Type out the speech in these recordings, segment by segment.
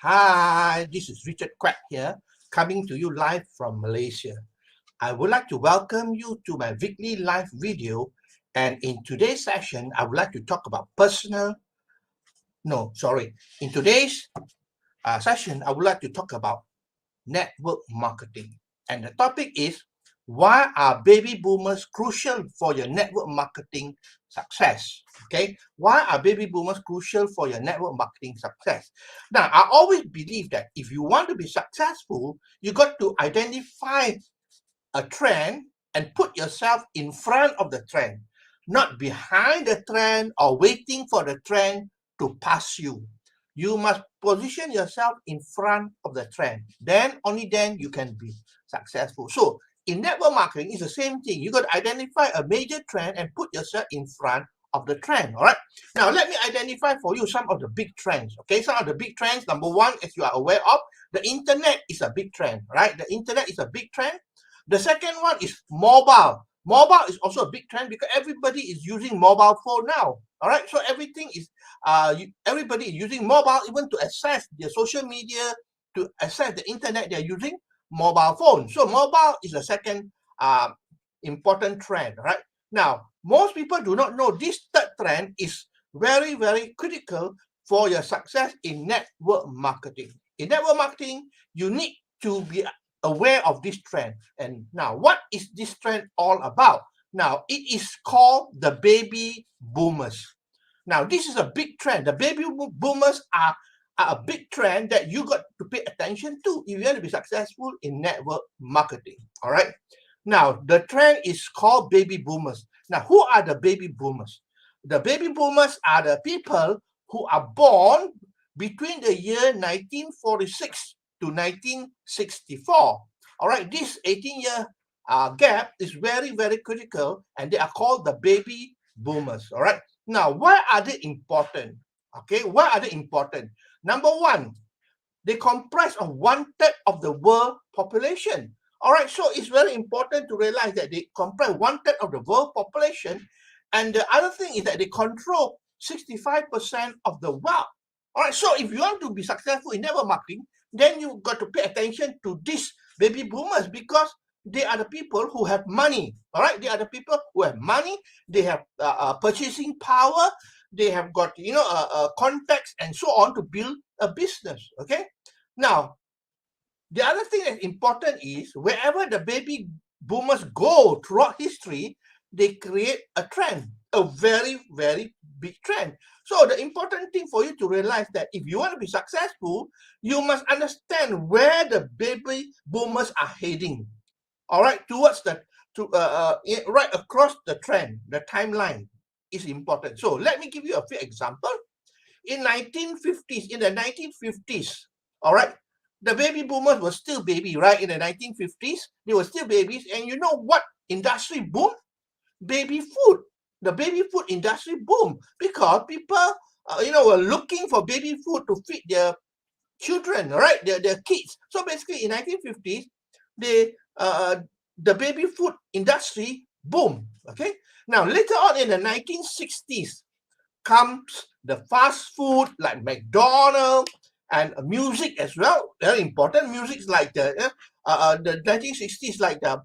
Hi, this is Richard Quack here, coming to you live from Malaysia. I would like to welcome you to my weekly live video, and in today's session, I would like to talk about in today's session, I would like to talk about network marketing. And the topic is, why are baby boomers crucial for your network marketing success? Okay, why are baby boomers crucial for your network marketing success? Now, I always believe that if you want to be successful, you got to identify a trend and put yourself in front of the trend, not behind the trend or waiting for the trend to pass you. You must position yourself in front of the trend. Then, only then you can be successful. So, in network marketing, it's the same thing. You got to identify a major trend and put yourself in front of the trend. All right. Now, let me identify for you some of the big trends. Okay. Some of the big trends. Number one, as you are aware of, the internet is a big trend, right? The internet is a big trend. The second one is mobile. Mobile is also a big trend because everybody is using mobile phone now. All right, so everything is everybody is using mobile, even to access their social media, to access the internet. They're using mobile phone. So mobile is the second important trend. Right now, most people do not know this third trend is very, very critical for your success in network marketing. In network marketing, you need to be aware of this trend. And now, what is this trend all about? Now, it is called the baby boomers. Now, this is a big trend. The baby boomers are a big trend that you got to pay attention to if you want to be successful in network marketing. All right. Now, the trend is called baby boomers. Now, who are the baby boomers? The baby boomers are the people who are born between the year 1946 to 1964. All right, this 18-year gap is very, very critical, and they are called the baby boomers. All right. Now, why are they important? Okay, why are they important? Number one, they comprise of 1/3 of the world population. All right, so it's very important to realize that they comprise 1/3 of the world population, and the other thing is that they control 65% of the wealth. All right, so if you want to be successful in network marketing, then you got to pay attention to these baby boomers because they are the people who have money. All right, they are the people who have money. They have purchasing power. They have got contacts and so on to build a business. Okay, now the other thing that's important is wherever the baby boomers go throughout history, they create a trend, a very, very big trend. So the important thing for you to realize that if you want to be successful, you must understand where the baby boomers are heading. All right, towards right across the trend, the timeline is important. So let me give you a few examples. In the 1950s, all right, the baby boomers were still baby, right? In the 1950s, they were still babies. And you know what industry boomed? Baby food. The baby food industry boomed because people, were looking for baby food to feed their children, right? Their kids. So basically, in 1950s, the baby food industry boomed. Okay. Now later on in the 1960s comes the fast food like McDonald's and music as well. Very important music like the 1960s, like the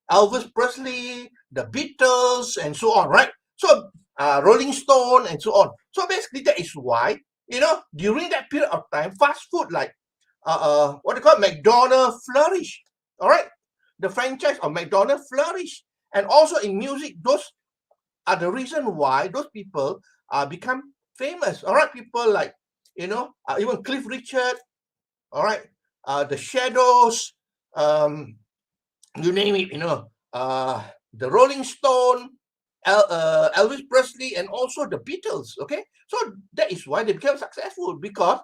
Elvis Presley, the Beatles, and so on, right? So Rolling Stone and so on. So basically, that is why during that period of time, fast food like what they call McDonald's flourished. All right, the franchise of McDonald's flourished, and also in music, those are the reason why those people become famous. All right, people like even Cliff Richard. All right, the Shadows, you name it. The Rolling Stone, Elvis Presley, and also the Beatles. Okay, so that is why they became successful because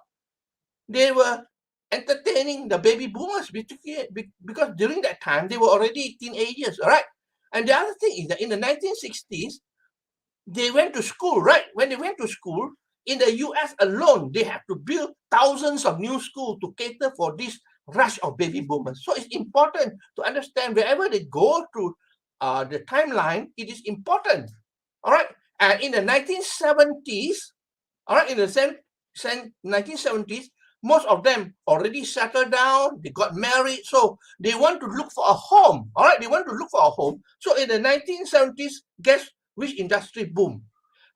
they were entertaining the baby boomers because during that time they were already teenagers. All right, and the other thing is that in the 1960s they went to school, right? When they went to school, in the US alone, they have to build thousands of new schools to cater for this rush of baby boomers. So it's important to understand wherever they go through the timeline, it is important. All right. And in the 1970s, all right, in the 1970s, most of them already settled down, they got married, so they want to look for a home. All right, they want to look for a home. So in the 1970s, guess which industry boomed?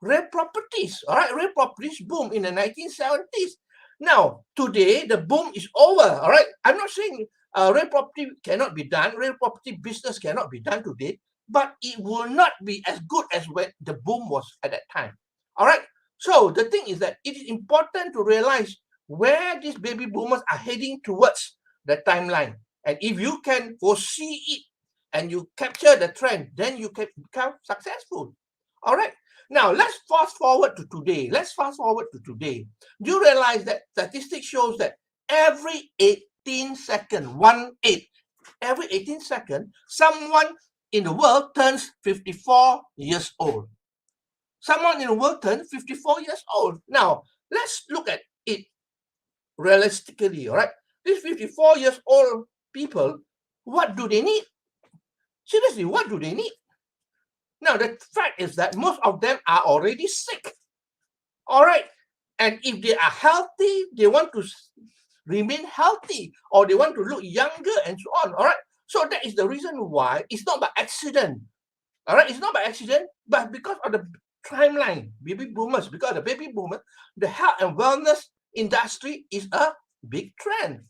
Real properties. All right, real properties boom in the 1970s. Now, today, the boom is over. All right, I'm not saying real property cannot be done, real property business cannot be done today, but it will not be as good as when the boom was at that time. All right, so the thing is that it is important to realize where these baby boomers are heading towards the timeline. And if you can foresee it and you capture the trend, then you can become successful. All right. Now, let's fast forward to today. Do you realize that statistics shows that every 18 seconds, every 18 seconds, someone in the world turns 54 years old. Someone in the world turns 54 years old. Now, let's look at it realistically, all right? These 54 years old people, what do they need? Seriously, what do they need? Now, the fact is that most of them are already sick. All right. And if they are healthy, they want to remain healthy or they want to look younger and so on. All right. So that is the reason why it's not by accident. All right. It's not by accident, but because of the timeline, baby boomers, because of the baby boomers, the health and wellness industry is a big trend.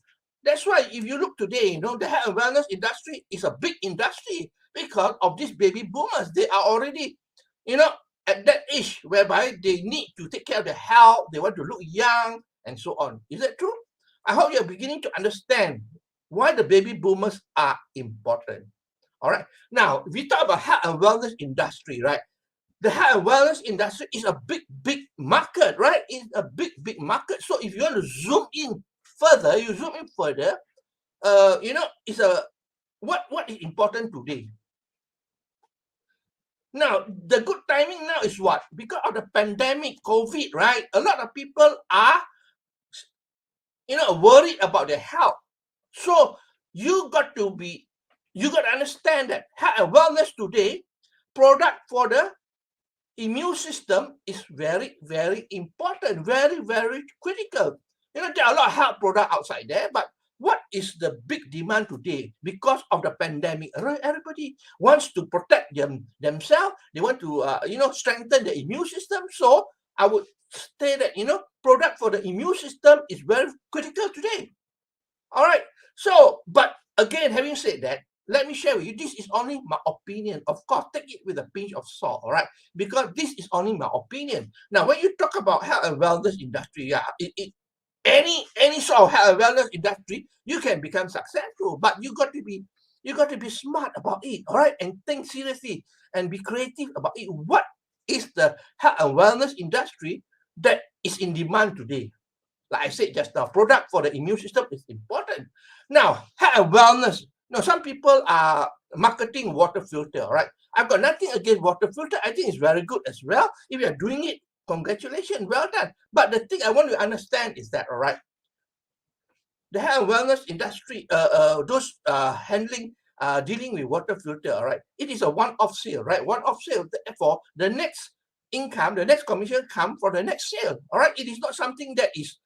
That's why if you look today, the health and wellness industry is a big industry because of these baby boomers. They are already, at that age whereby they need to take care of their health, they want to look young and so on. Is that true? I hope you're beginning to understand why the baby boomers are important. All right. Now, if we talk about health and wellness industry, right? The health and wellness industry is a big, big market, right? It's a big, big market. So if you want to zoom in further, it's what is important today. Now, the good timing now is what? Because of the pandemic, COVID, right? A lot of people are, worried about their health. So you got to understand that health and wellness today, product for the immune system is very, very important, very, very critical. There are a lot of health products outside there, but what is the big demand today? Because of the pandemic, everybody wants to protect themselves. They want to, strengthen the immune system. So I would say that, product for the immune system is very critical today. All right. So, but again, having said that, let me share with you, this is only my opinion. Of course, take it with a pinch of salt, all right? Because this is only my opinion. Now, when you talk about health and wellness industry, any sort of health and wellness industry, you can become successful, but you got to be smart about it, all right? And think seriously and be creative about it. What is the health and wellness industry that is in demand today? Like I said just now, product for the immune system is important. Now, health and wellness. Now, some people are marketing water filter, all right? I've got nothing against water filter. I think it's very good as well. If you're doing it, congratulations, well done. But the thing I want to understand is that, all right, the health and wellness industry, those dealing with water filter, all right, it is a one-off sale, right? One-off sale. Therefore, the next income, the next commission come for the next sale, all right? It is not something that is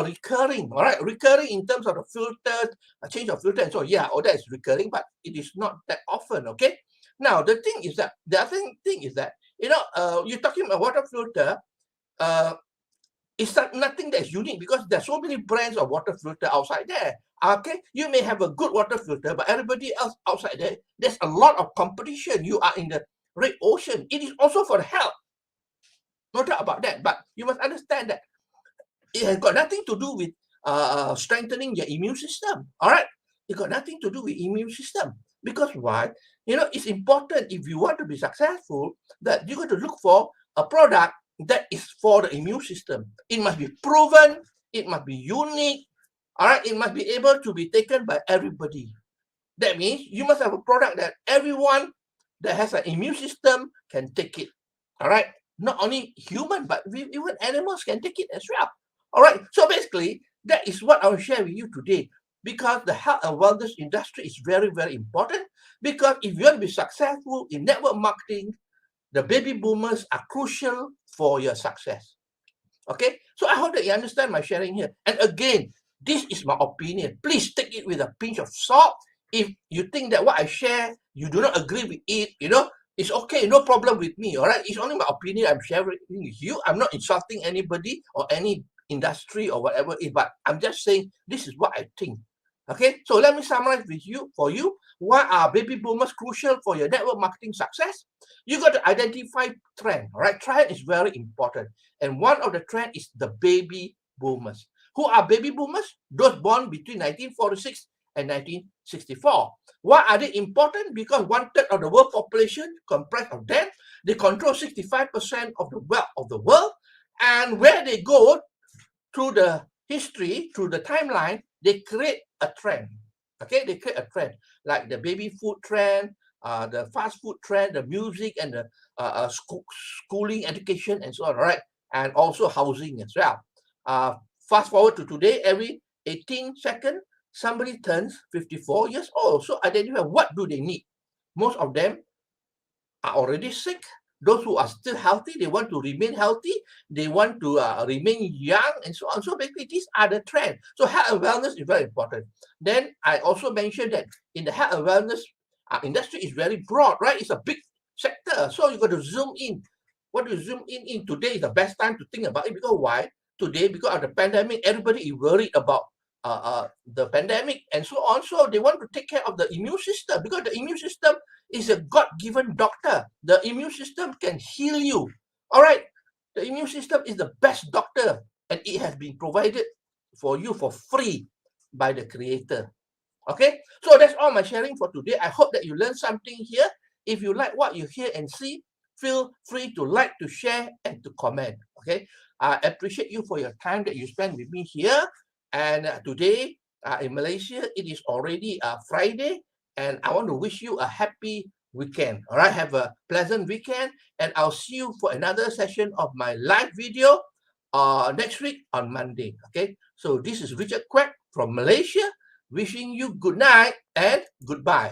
recurring, all right? Recurring in terms of the filter, a change of filter, and so that is recurring, but it is not that often, okay? Now, the thing is that, you're talking about water filter, it's nothing that is unique because there's so many brands of water filter outside there, okay? You may have a good water filter, but everybody else outside there, there's a lot of competition. You are in the red ocean. It is also for the health. No doubt about that, but you must understand that it has got nothing to do with strengthening your immune system. All right, it got nothing to do with immune system. Because why? It's important if you want to be successful that you got to look for a product that is for the immune system. It must be proven. It must be unique. All right, it must be able to be taken by everybody. That means you must have a product that everyone that has an immune system can take it. All right, not only human, but even animals can take it as well. All right, so basically, that is what I will share with you today, because the health and wellness industry is very, very important. Because if you want to be successful in network marketing, the baby boomers are crucial for your success. Okay, so I hope that you understand my sharing here. And again, This is my opinion. Please take it with a pinch of salt. If you think that what I share, you do not agree with it, it's okay, no problem with me, all right? It's only my opinion I'm sharing with you. I'm not insulting anybody or any industry or whatever, but I'm just saying this is what I think. Okay, so let me summarize for you. Why are baby boomers crucial for your network marketing success? You got to identify trend, all right? Trend is very important. And one of the trend is the baby boomers. Who are baby boomers? Those born between 1946 and 1964. Why are they important? Because 1/3 of the world population comprised of them. They control 65% of the wealth of the world. And where they go through the history, through the timeline, they create a trend. Okay, they create a trend like the baby food trend, the fast food trend, the music and the schooling, education, and so on, right? And also housing as well. Fast forward to today, every 18 seconds, somebody turns 54 years old. So identify what do they need. Most of them are already sick. Those who are still healthy, they want to remain healthy. They want to remain young and so on. So basically, these are the trends. So health and wellness is very important. Then I also mentioned that in the health and wellness industry is very broad, right? It's a big sector. So you got to zoom in. What do you zoom in? Today is the best time to think about it. Because why? Today, because of the pandemic, everybody is worried about the pandemic and so on. So they want to take care of the immune system, because the immune system is a God-given doctor. The immune system can heal you. All right. The immune system is the best doctor, and it has been provided for you for free by the creator. Okay. So that's all my sharing for today. I hope that you learned something here. If you like what you hear and see, feel free to like, to share, and to comment. Okay. I appreciate you for your time that you spend with me here. And today in Malaysia, it is already Friday, and I want to wish you a happy weekend. All right, have a pleasant weekend, and I'll see you for another session of my live video next week on Monday. Okay, so this is Richard Quek from Malaysia, wishing you good night and goodbye.